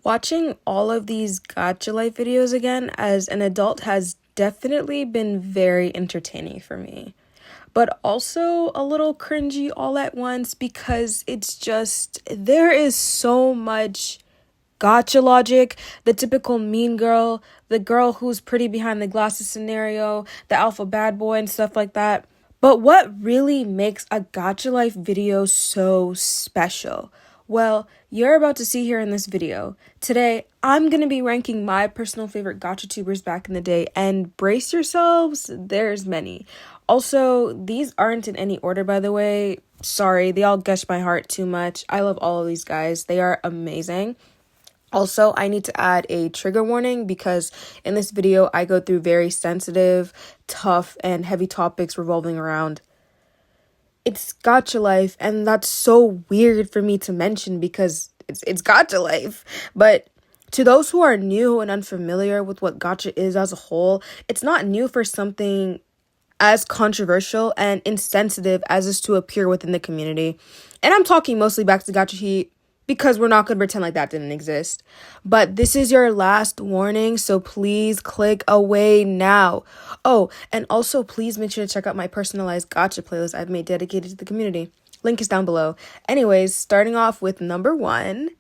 Watching all of these Gacha Life videos again as an adult has definitely been very entertaining for me, but also a little cringy all at once because it's just, there is so much gotcha logic, the typical mean girl, the girl who's pretty behind the glasses scenario, the alpha bad boy and stuff like that. But what really makes a Gacha Life video so special? Well, you're about to see here in this video. Today, I'm going to be ranking my personal favorite Gacha-Tubers back in the day, and brace yourselves, there's many. Also, these aren't in any order, by the way. Sorry, they all gush my heart too much. I love all of these guys. They are amazing. Also, I need to add a trigger warning because in this video, I go through very sensitive, tough, and heavy topics revolving around it's Gacha Life, and that's so weird for me to mention because it's Gacha Life. But to those who are new and unfamiliar with what Gacha is as a whole, it's not new for something as controversial and insensitive as is to appear within the community. And I'm talking mostly back to Gacha Heat, because we're not going to pretend like that didn't exist. But this is your last warning, so please click away now. Oh, and also please make sure to check out my personalized gacha playlist I've made dedicated to the community. Link is down below. Anyways, starting off with number 1,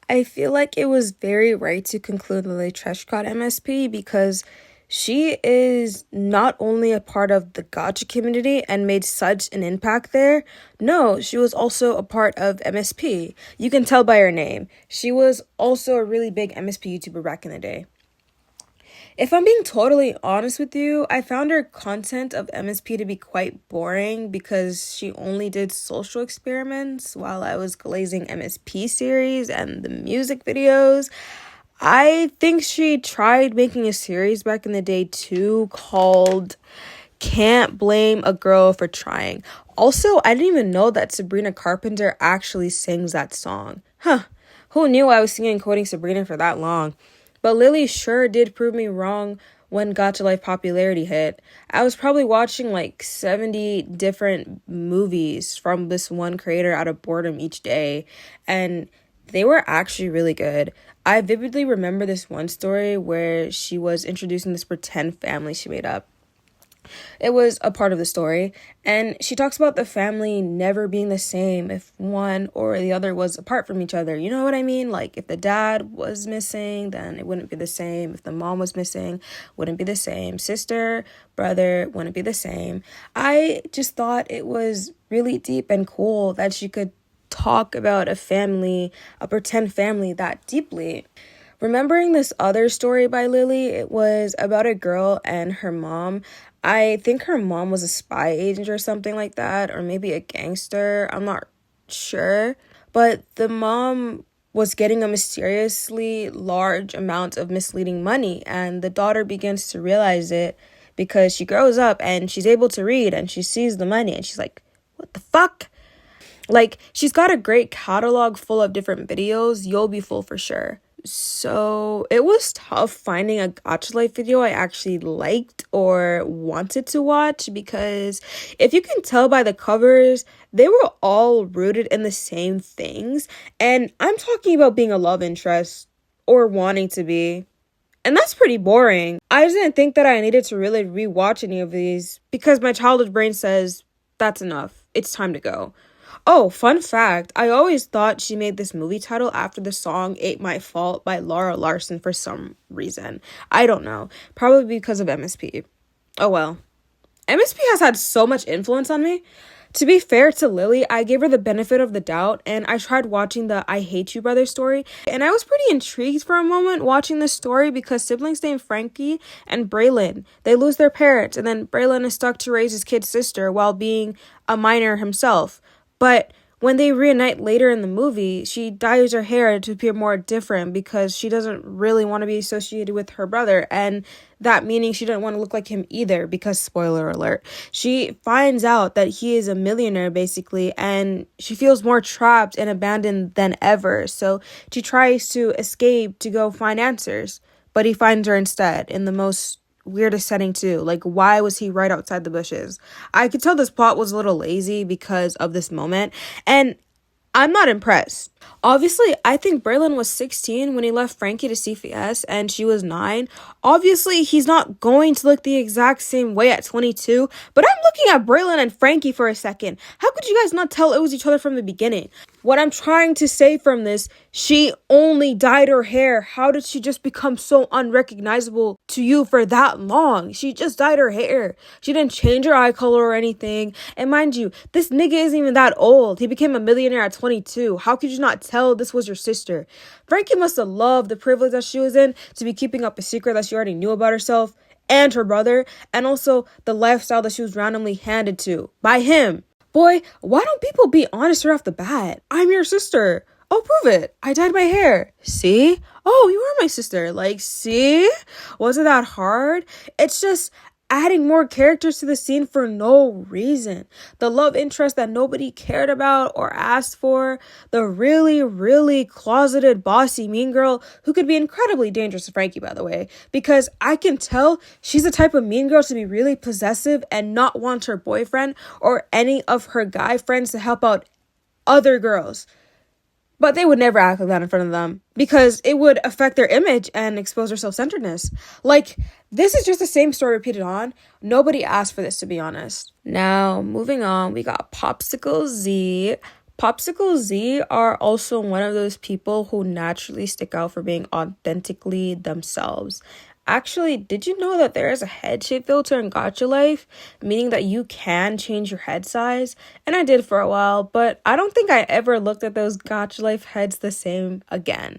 I feel like it was very right to conclude LilyTrescotMSP because she is not only a part of the gacha community and made such an impact there. No, she was also a part of MSP. You can tell by her name. She was also a really big MSP YouTuber back in the day. If I'm being totally honest with you, I found her content of MSP to be quite boring because she only did social experiments while I was glazing MSP series and the music videos. I think she tried making a series back in the day too called Can't Blame a Girl for Trying. Also, I didn't even know that Sabrina Carpenter actually sings that song. Who knew I was singing and quoting Sabrina for that long? But Lily sure did prove me wrong when Gacha Life popularity hit. I was probably watching like 70 different movies from this one creator out of boredom each day, and they were actually really good. I vividly remember this one story where she was introducing this pretend family she made up. It was a part of the story, and she talks about the family never being the same if one or the other was apart from each other. You know what I mean? Like, if the dad was missing, then it wouldn't be the same. If the mom was missing, wouldn't be the same. Sister, brother, wouldn't be the same. I just thought it was really deep and cool that she could talk about a family, a pretend family, that deeply. Remembering this other story by Lily, it was about a girl and her mom. I think her mom was a spy agent or something like that, or maybe a gangster. I'm not sure. But the mom was getting a mysteriously large amount of misleading money, and the daughter begins to realize it because she grows up and she's able to read and she sees the money and she's like, what the fuck? Like, she's got a great catalog full of different videos. You'll be full for sure. So it was tough finding a Gacha Life video I actually liked or wanted to watch because if you can tell by the covers, they were all rooted in the same things. And I'm talking about being a love interest or wanting to be. And that's pretty boring. I just didn't think that I needed to really rewatch any of these because my childhood brain says, that's enough. It's time to go. Oh, fun fact, I always thought she made this movie title after the song Ain't My Fault by Laura Larson for some reason. I don't know. Probably because of MSP. Oh well. MSP has had so much influence on me. To be fair to Lily, I gave her the benefit of the doubt and I tried watching the I Hate You Brother story. And I was pretty intrigued for a moment watching this story because siblings named Frankie and Braylon, they lose their parents and then Braylon is stuck to raise his kid's sister while being a minor himself. But when they reunite later in the movie, she dyes her hair to appear more different because she doesn't really want to be associated with her brother. And that meaning she didn't want to look like him either because, spoiler alert, she finds out that he is a millionaire basically and she feels more trapped and abandoned than ever. So she tries to escape to go find answers, but he finds her instead in the most weirdest setting too. Like, why was he right outside the bushes? I could tell this plot was a little lazy because of this moment, and I'm not impressed. Obviously, I think Braylon was 16 when he left Frankie to CFS and she was 9. Obviously, he's not going to look the exact same way at 22, but I'm looking at Braylon and Frankie for a second. How could you guys not tell it was each other from the beginning? What I'm trying to say from this, she only dyed her hair. How did she just become so unrecognizable to you for that long? She just dyed her hair. She didn't change her eye color or anything. And mind you, this nigga isn't even that old. He became a millionaire at 22. How could you not tell this was your sister? Frankie must have loved the privilege that she was in to be keeping up a secret that she already knew about herself and her brother, and also the lifestyle that she was randomly handed to by him. Boy, why don't people be honest right off the bat? I'm your sister. Oh, prove it. I dyed my hair. See? Oh, you are my sister. Like, see? Wasn't that hard? It's just adding more characters to the scene for no reason. The love interest that nobody cared about or asked for. The really, really closeted, bossy mean girl who could be incredibly dangerous to Frankie, by the way. Because I can tell she's the type of mean girl to be really possessive and not want her boyfriend or any of her guy friends to help out other girls. But they would never act like that in front of them because it would affect their image and expose their self-centeredness. Like, this is just the same story repeated on. Nobody asked for this, to be honest. Now, moving on, we got PopStickleZ. PopStickleZ are also one of those people who naturally stick out for being authentically themselves. Actually, did you know that there is a head shape filter in Gacha Life, meaning that you can change your head size? And I did for a while, but I don't think I ever looked at those Gacha Life heads the same again.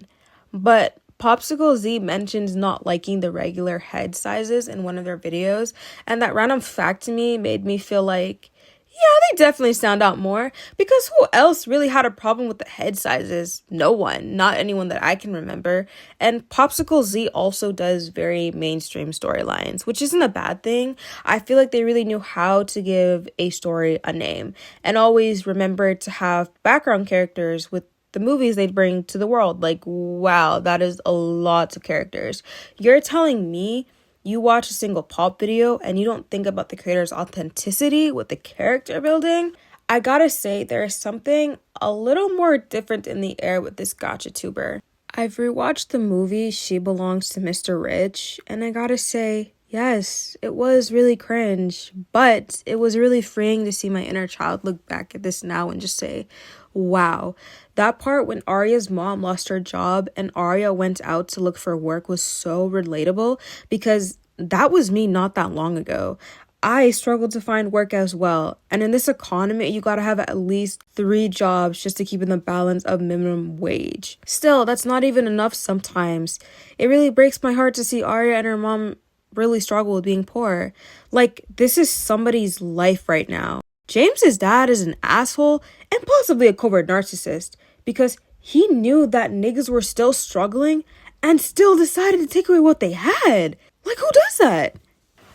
But PopStickleZ mentions not liking the regular head sizes in one of their videos, and that random fact to me made me feel like, yeah, they definitely stand out more, because who else really had a problem with the head sizes? No one, not anyone that I can remember. And PopStickleZ also does very mainstream storylines, which isn't a bad thing. I feel like they really knew how to give a story a name and always remembered to have background characters with the movies they'd bring to the world. Like, wow, that is a lot of characters. You're telling me you watch a single pop video and you don't think about the creator's authenticity with the character building? I gotta say, there is something a little more different in the air with this Gacha-Tuber. I've rewatched the movie She Belongs to Mr. Rich, and I gotta say, yes, it was really cringe, but it was really freeing to see my inner child look back at this now and just say, wow. That part when Arya's mom lost her job and Arya went out to look for work was so relatable because that was me not that long ago. I struggled to find work as well. And in this economy, you gotta have at least 3 jobs just to keep in the balance of minimum wage. Still, that's not even enough sometimes. It really breaks my heart to see Arya and her mom really struggle with being poor. Like, this is somebody's life right now. James's dad is an asshole and possibly a covert narcissist because he knew that niggas were still struggling and still decided to take away what they had. Like, who does that?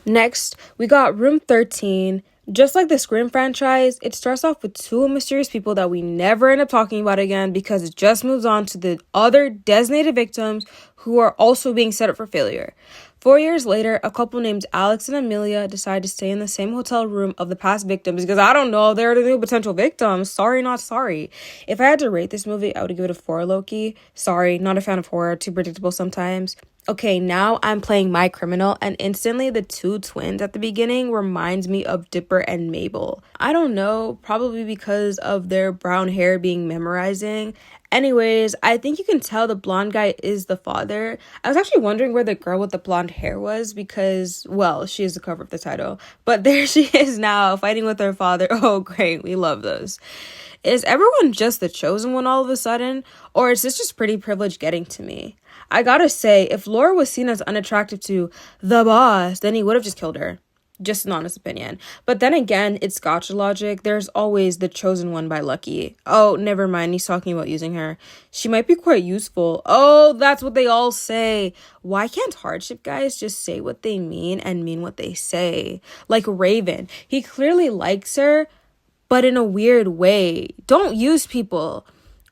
Next, we got Room 13. Just like the Scream franchise, it starts off with 2 mysterious people that we never end up talking about again because it just moves on to the other designated victims who are also being set up for failure. 4 years later, a couple named Alex and Amelia decide to stay in the same hotel room of the past victims because I don't know, they're the new potential victims. Sorry, not sorry. If I had to rate this movie, I would give it a 4, low-key. Sorry, not a fan of horror, too predictable sometimes. Okay, now I'm playing My Criminal, and instantly the 2 twins at the beginning reminds me of Dipper and Mabel. I don't know, probably because of their brown hair being memorizing. Anyways, I think you can tell the blonde guy is the father. I was actually wondering where the girl with the blonde hair was because, well, she is the cover of the title. But there she is now, fighting with her father. Oh, great, we love those. Is everyone just the chosen one all of a sudden? Or is this just pretty privilege getting to me? I gotta say, if Laura was seen as unattractive to the boss, then he would have just killed her. Just an honest opinion. But then again, it's Gacha logic. There's always the chosen one by Lucky. Oh, never mind. He's talking about using her. She might be quite useful. Oh, that's what they all say. Why can't hardship guys just say what they mean and mean what they say? Like Raven. He clearly likes her, but in a weird way. Don't use people.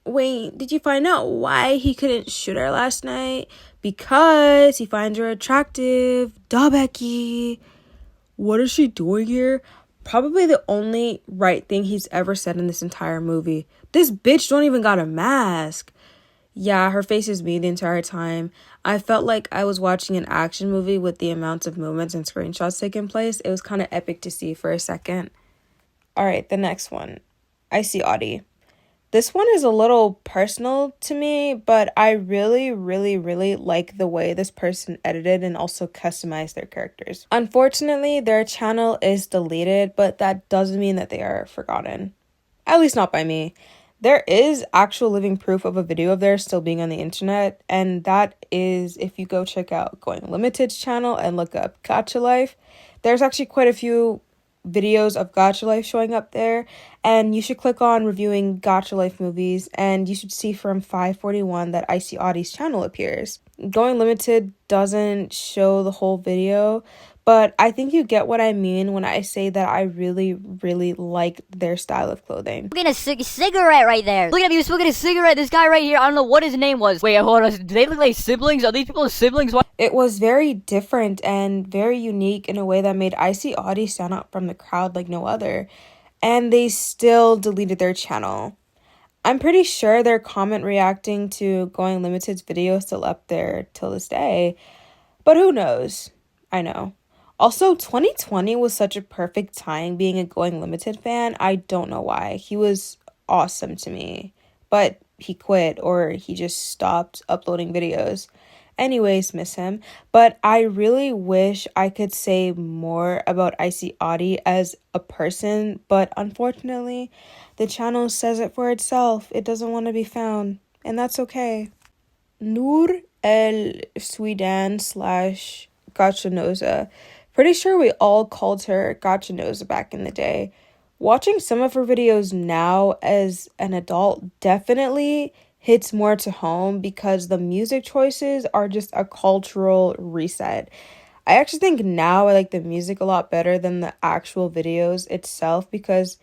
Wait, did you find out why he couldn't shoot her last night? Because he finds her attractive. Duh, Becky. What is she doing here? probably the only right thing he's ever said in this entire movie. This bitch don't even got a mask. Yeah, her face is me the entire time. I felt like I was watching an action movie with the amounts of movements and screenshots taking place. It was kind of epic to see for a second. Alright, the next one. Icy Audi. This one is a little personal to me, but I really, really, really like the way this person edited and also customized their characters. Unfortunately, their channel is deleted, but that doesn't mean that they are forgotten. At least not by me. There is actual living proof of a video of theirs still being on the internet, and that is if you go check out Going Limited's channel and look up Gacha Life. There's actually quite a few videos of Gacha Life showing up there, and you should click on reviewing Gacha Life movies, and you should see from 541 that Icy Audi's channel appears. Going Limited doesn't show the whole video, but I think you get what I mean when I say that I really, really like their style of clothing. Smoking a cigarette right there. Look at him, he was smoking a cigarette. This guy right here, I don't know what his name was. Wait, hold on. Do they look like siblings? Are these people siblings? What? It was very different and very unique in a way that made Icy Audi stand out from the crowd like no other. And they still deleted their channel. I'm pretty sure their comment reacting to Going Limited's video is still up there till this day. But who knows? I know. Also, 2020 was such a perfect time being a Going Limited fan. I don't know why. He was awesome to me. But he quit or he just stopped uploading videos. Anyways, miss him. But I really wish I could say more about Icy Audi as a person. But unfortunately, the channel says it for itself. It doesn't want to be found. And that's okay. Noor sweidan / Gacha Nosa. Pretty sure we all called her Gacha Nosa back in the day. Watching some of her videos now as an adult definitely hits more to home because the music choices are just a cultural reset. I actually think now I like the music a lot better than the actual videos itself because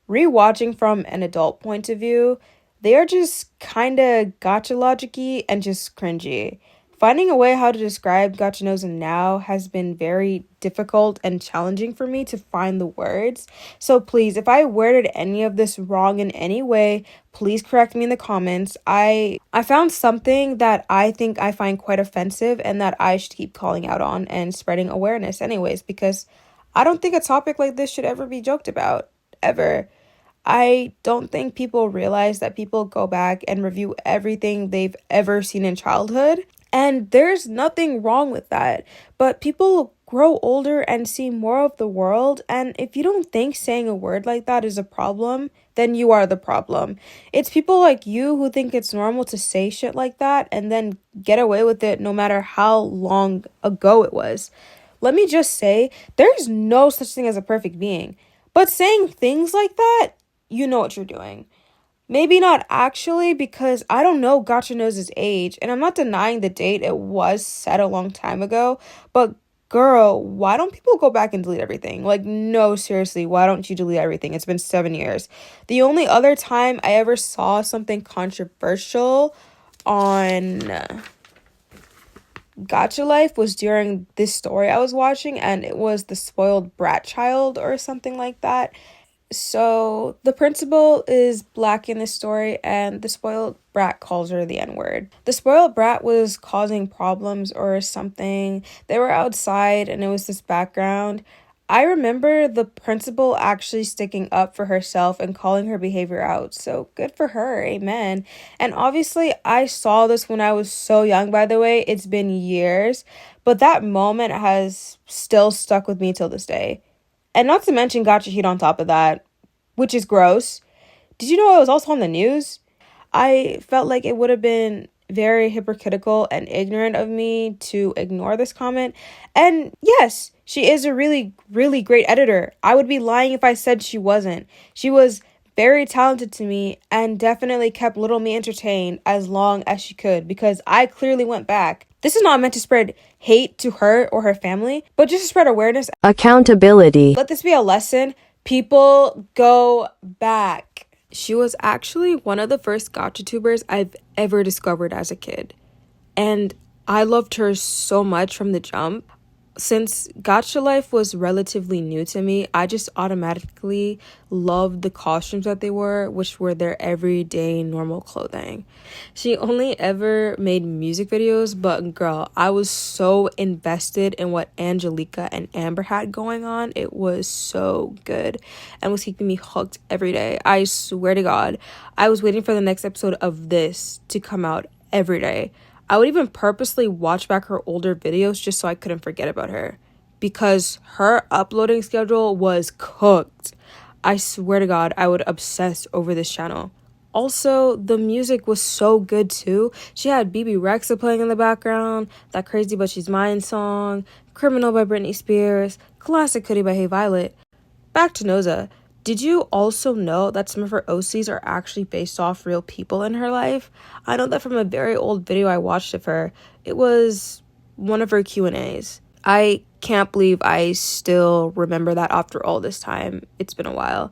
rewatching from an adult point of view, they are just kind of gacha logic-y and just cringy. Finding a way how to describe Gacha Nosa now has been very difficult and challenging for me to find the words. So please, if I worded any of this wrong in any way, please correct me in the comments. I found something that I think I find quite offensive and that I should keep calling out on and spreading awareness anyways, because I don't think a topic like this should ever be joked about, ever. I don't think people realize that people go back and review everything they've ever seen in childhood. And there's nothing wrong with that. But people grow older and see more of the world. And if you don't think saying a word like that is a problem, then you are the problem. It's people like you who think it's normal to say shit like that and then get away with it no matter how long ago it was. Let me just say, there's no such thing as a perfect being. But saying things like that, you know what you're doing. Maybe not actually, because I don't know Gacha Nosa's age, and I'm not denying the date. It was set a long time ago, but girl, why don't people go back and delete everything? Like, no, seriously, why don't you delete everything? It's been 7 years. The only other time I ever saw something controversial on Gacha Life was during this story I was watching, and it was the spoiled brat child or something like that. So the principal is black in this story and the spoiled brat calls her the N-word. The spoiled brat was causing problems or something. They were outside and it was this background. I remember the principal actually sticking up for herself and calling her behavior out. So good for her. Amen. And obviously I saw this when I was so young, by the way. It's been years. But that moment has still stuck with me till this day. And not to mention Gacha Heat on top of that, which is gross. Did you know it was also on the news? I felt like it would have been very hypocritical and ignorant of me to ignore this comment. And yes, she is a really, really great editor. I would be lying if I said she wasn't. She was very talented to me and definitely kept little me entertained as long as she could because I clearly went back. This is not meant to spread hate to her or her family, but just to spread awareness. Accountability. Let this be a lesson. People go back. She was actually one of the first Gacha-Tubers I've ever discovered as a kid. And I loved her so much from the jump. Since Gacha life was relatively new to me, I just automatically loved the costumes that they wore, which were their everyday normal clothing. She only ever made music videos, but girl, I was so invested in what Angelica and Amber had going on. It was so good and was keeping me hooked every day. I swear to God, I was waiting for the next episode of this to come out every day. I would even purposely watch back her older videos just so I couldn't forget about her, because her uploading schedule was cooked. I swear to God, I would obsess over this channel. Also, the music was so good too. She had BB Rexa playing in the background, that Crazy But She's Mine song, Criminal by Britney Spears, Classic Hoodie by Hey Violet. Back to Nosa. Did you also know that some of her OCs are actually based off real people in her life? I know that from a very old video I watched of her. It was one of her Q&As. I can't believe I still remember that after all this time. It's been a while.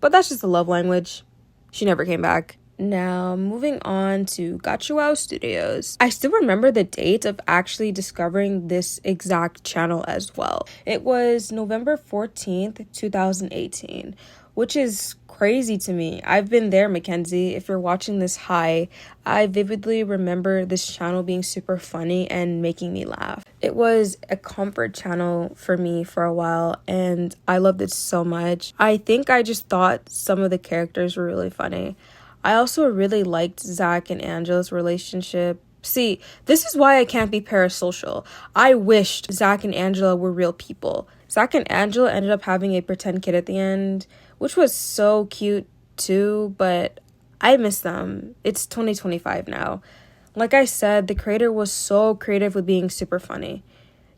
But that's just the love language. She never came back. Now, moving on to Gacha Wow Studios. I still remember the date of actually discovering this exact channel as well. It was November 14th, 2018, which is crazy to me. I've been there, Mackenzie. If you're watching this, hi. I vividly remember this channel being super funny and making me laugh. It was a comfort channel for me for a while, and I loved it so much. I think I just thought some of the characters were really funny. I also really liked Zach and Angela's relationship. See, this is why I can't be parasocial. I wished Zach and Angela were real people. Zach and Angela ended up having a pretend kid at the end, which was so cute too, but I miss them. It's 2025 now. Like I said, the creator was so creative with being super funny.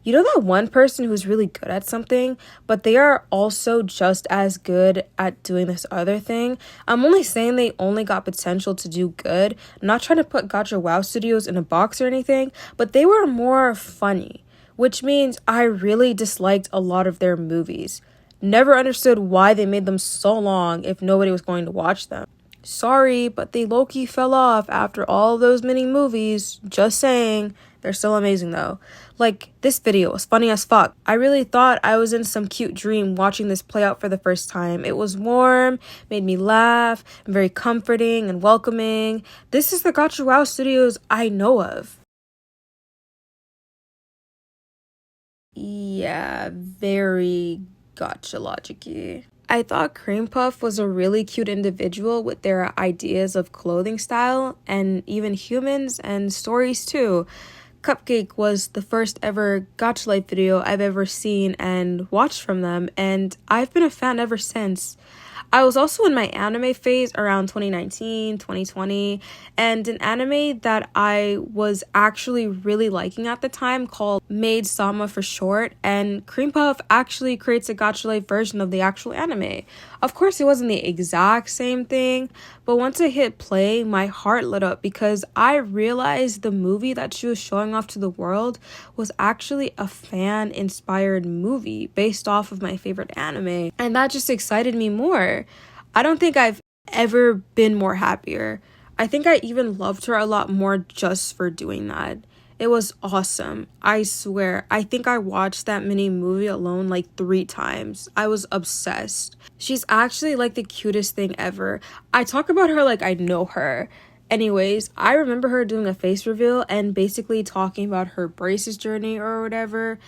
You know that one person who's really good at something, but they are also just as good at doing this other thing? I'm only saying they only got potential to do good. I'm not trying to put Gacha Wow Studios in a box or anything, but they were more funny, which means I really disliked a lot of their movies. Never understood why they made them so long if nobody was going to watch them. Sorry, but they low-key fell off after all those mini movies. Just saying. They're still amazing though. Like, this video was funny as fuck. I really thought I was in some cute dream watching this play out for the first time. It was warm, made me laugh, and very comforting and welcoming. This is the Gacha Wow Studios I know of. Yeah, very Gacha logic-y. I thought Cream Puff was a really cute individual with their ideas of clothing style and even humans and stories too. Cupcake was the first ever Gacha Life video I've ever seen and watched from them, and I've been a fan ever since. I was also in my anime phase around 2019, 2020, and an anime that I was actually really liking at the time called Maid Sama for short, and Cream Puff actually creates a Gacha Life version of the actual anime. Of course, it wasn't the exact same thing, but once I hit play, my heart lit up because I realized the movie that she was showing off to the world was actually a fan-inspired movie based off of my favorite anime, and that just excited me more. I don't think I've ever been more happier. I think I even loved her a lot more just for doing that. It was awesome. I swear, I think I watched that mini movie alone like 3 times. I was obsessed. She's actually like the cutest thing ever. I talk about her like I know her. Anyways, I remember her doing a face reveal and basically talking about her braces journey or whatever.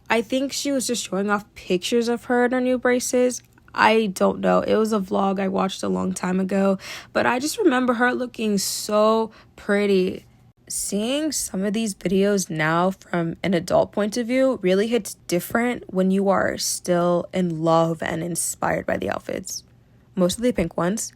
I think she was just showing off pictures of her and her new braces. I don't know. It was a vlog I watched a long time ago, but I just remember her looking so pretty. Seeing some of these videos now from an adult point of view really hits different when you are still in love and inspired by the outfits. Mostly the pink ones.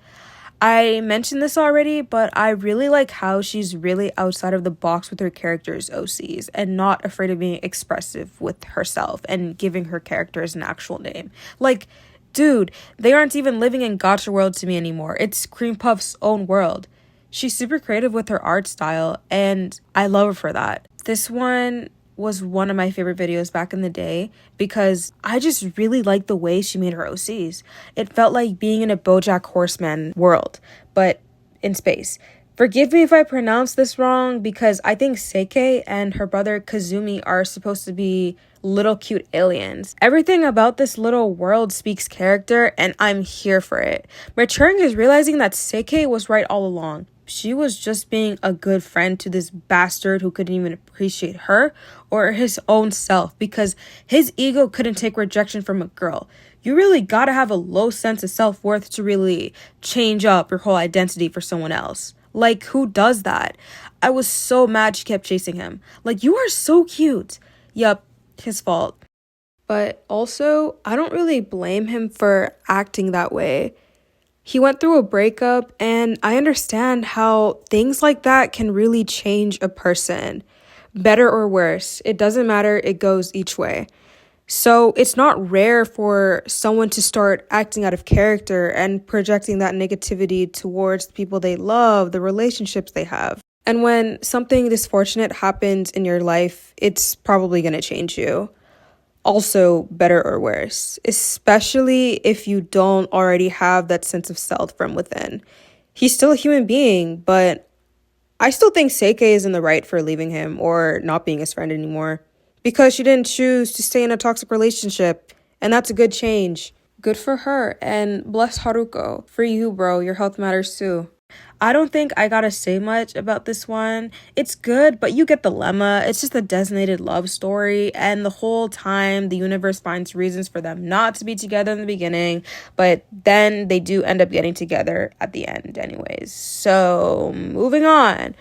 I mentioned this already, but I really like how she's really outside of the box with her character's OCs and not afraid of being expressive with herself and giving her characters an actual name. Like, dude, they aren't even living in Gacha world to me anymore. It's Cream Puff's own world. She's super creative with her art style, and I love her for that. This one was one of my favorite videos back in the day because I just really liked the way she made her OCs. It felt like being in a BoJack Horseman world, but in space. Forgive me if I pronounce this wrong, because I think Seikei and her brother Kazumi are supposed to be little cute aliens. Everything about this little world speaks character, and I'm here for it. Maturing is realizing that Seikei was right all along. She was just being a good friend to this bastard who couldn't even appreciate her or his own self, because his ego couldn't take rejection from a girl. You really gotta have a low sense of self-worth to really change up your whole identity for someone else. Like, who does that? I was so mad she kept chasing him. Like, you are so cute. Yup, his fault. But also, I don't really blame him for acting that way. He went through a breakup, and I understand how things like that can really change a person. Better or worse, it doesn't matter, it goes each way. So it's not rare for someone to start acting out of character and projecting that negativity towards the people they love, the relationships they have. And when something disfortunate happens in your life, it's probably going to change you. Also, better or worse, especially if you don't already have that sense of self from within. He's still a human being, but I still think Seikei is in the right for leaving him or not being his friend anymore. Because she didn't choose to stay in a toxic relationship. And that's a good change. Good for her. And bless Haruko. For you, bro. Your health matters too. I don't think I gotta say much about this one. It's good, but you get the lemma. It's just a designated love story. And the whole time, the universe finds reasons for them not to be together in the beginning. But then they do end up getting together at the end anyways. So, moving on.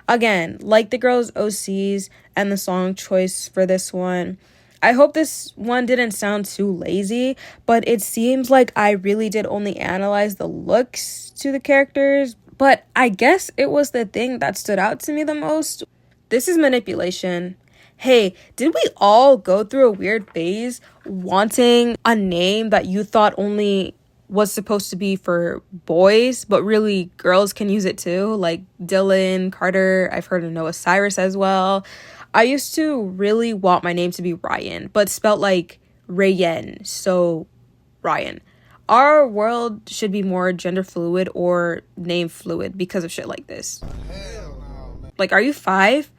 Again, like the girls' OCs and the song choice for this one. I hope this one didn't sound too lazy, but it seems like I really did only analyze the looks to the characters. But I guess it was the thing that stood out to me the most. This is manipulation. Hey, did we all go through a weird phase wanting a name that you thought only was supposed to be for boys, but really girls can use it too? Like Dylan, Carter, I've heard of Noah Cyrus as well. I used to really want my name to be Ryan, but spelt like Rayen, so Ryan. Our world should be more gender fluid or name fluid because of shit like this. Like, are you 5?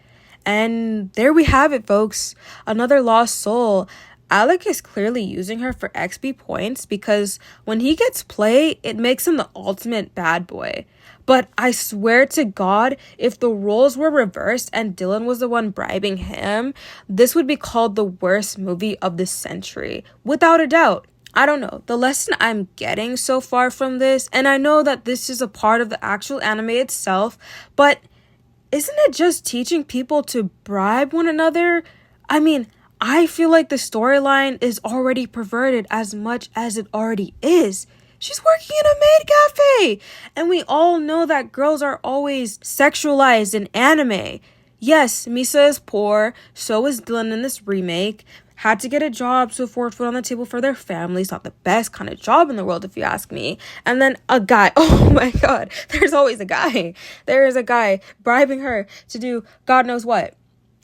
And there we have it, folks. Another lost soul. Alec is clearly using her for XP points because when he gets play, it makes him the ultimate bad boy. But I swear to God, if the roles were reversed and Dylan was the one bribing him, this would be called the worst movie of the century. Without a doubt. I don't know. The lesson I'm getting so far from this, and I know that this is a part of the actual anime itself, but isn't it just teaching people to bribe one another? I mean, I feel like the storyline is already perverted as much as it already is. She's working in a maid cafe, and we all know that girls are always sexualized in anime. Yes, Misa is poor, so is Dylan in this remake. Had to get a job to afford food on the table for their family. It's not the best kind of job in the world, if you ask me. And then a guy. Oh my God. There's always a guy. There is a guy bribing her to do God knows what.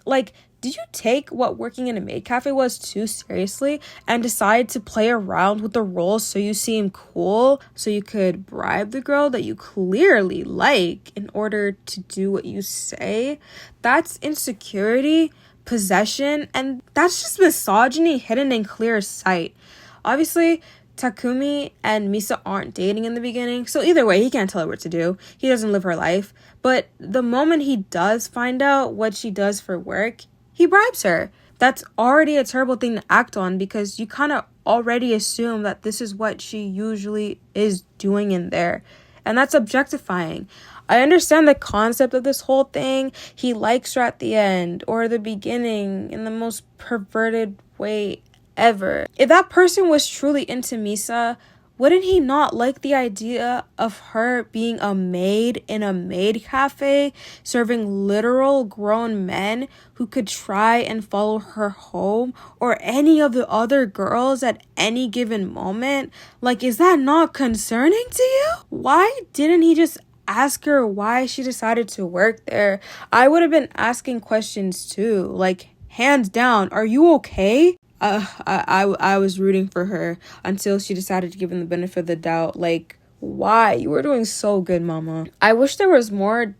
Like, did you take what working in a maid cafe was too seriously and decide to play around with the roles so you seem cool, so you could bribe the girl that you clearly like in order to do what you say? That's insecurity, possession, and that's just misogyny hidden in clear sight. Obviously, Takumi and Misa aren't dating in the beginning, so either way, he can't tell her what to do. He doesn't live her life. But the moment he does find out what she does for work, he bribes her. That's already a terrible thing to act on because you kind of already assume that this is what she usually is doing in there. And that's objectifying. I understand the concept of this whole thing. He likes her at the end or the beginning in the most perverted way ever. If that person was truly into Misa, wouldn't he not like the idea of her being a maid in a maid cafe, serving literal grown men who could try and follow her home or any of the other girls at any given moment? Like, is that not concerning to you? Why didn't he just ask her why she decided to work there? I would have been asking questions too. Like, hands down, are you okay? I was rooting for her until she decided to give him the benefit of the doubt. Like, why? You were doing so good, mama. I wish there was more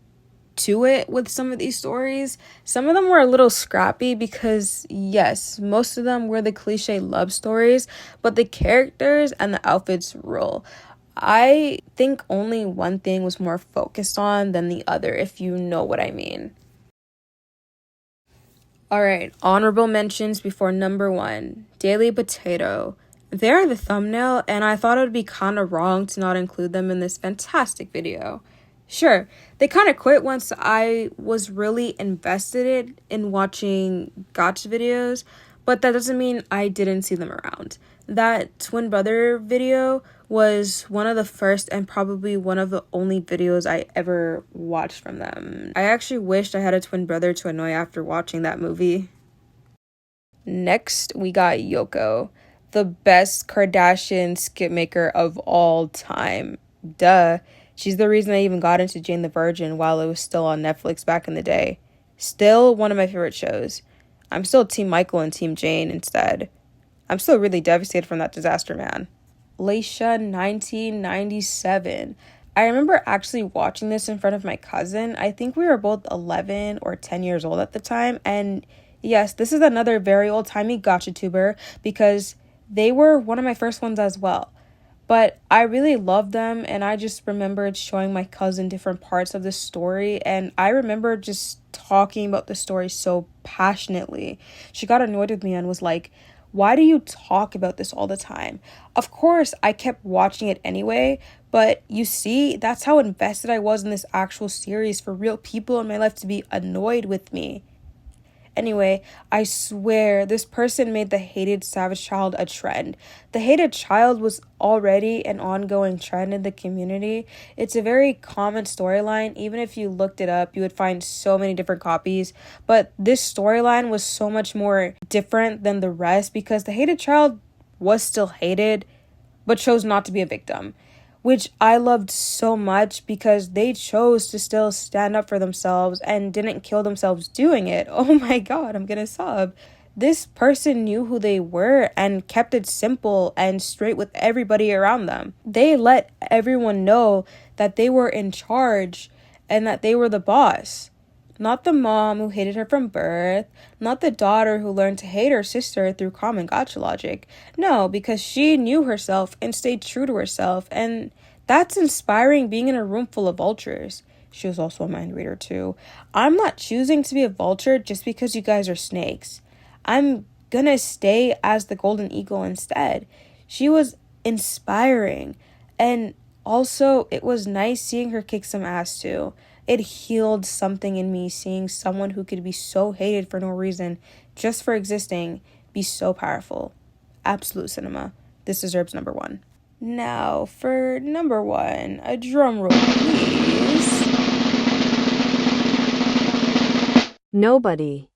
to it with some of these stories. Some of them were a little scrappy because, yes, most of them were the cliche love stories, but the characters and the outfits rule. I think only one thing was more focused on than the other, if you know what I mean. Alright, honorable mentions before number 1. Daily Potato. They're the thumbnail, and I thought it would be kind of wrong to not include them in this fantastic video. Sure, they kind of quit once I was really invested in watching gacha videos, but that doesn't mean I didn't see them around. That twin brother video was one of the first and probably one of the only videos I ever watched from them. I actually wished I had a twin brother to annoy after watching that movie. Next, we got Yokø, the best Kardashian skip maker of all time. Duh. She's the reason I even got into Jane the Virgin while it was still on Netflix back in the day. Still one of my favorite shows. I'm still Team Michael and Team Jane instead. I'm still really devastated from that disaster, man. Laysha 1997. I remember actually watching this in front of my cousin. I think we were both 11 or 10 years old at the time. And yes, this is another very old-timey Gacha-Tuber because they were one of my first ones as well. But I really loved them, and I just remembered showing my cousin different parts of the story, and I remember just talking about the story so passionately. She got annoyed with me and was like, "Why do you talk about this all the time?" Of course, I kept watching it anyway, but you see, that's how invested I was in this actual series for real people in my life to be annoyed with me. Anyway, I swear this person made the hated savage child a trend. The hated child was already an ongoing trend in the community. It's a very common storyline. Even if you looked it up, you would find so many different copies. But this storyline was so much more different than the rest because the hated child was still hated, but chose not to be a victim, which I loved so much because they chose to still stand up for themselves and didn't kill themselves doing it. Oh my god, I'm gonna sob. This person knew who they were and kept it simple and straight with everybody around them. They let everyone know that they were in charge and that they were the boss. Not the mom who hated her from birth, not the daughter who learned to hate her sister through common gacha logic. No, because she knew herself and stayed true to herself, and that's inspiring being in a room full of vultures. She was also a mind reader too. I'm not choosing to be a vulture just because you guys are snakes. I'm gonna stay as the golden eagle instead. She was inspiring, and also it was nice seeing her kick some ass too. It healed something in me seeing someone who could be so hated for no reason, just for existing, be so powerful. Absolute cinema. This deserves number 1. Now, for number 1, a drum roll, please. Nobody.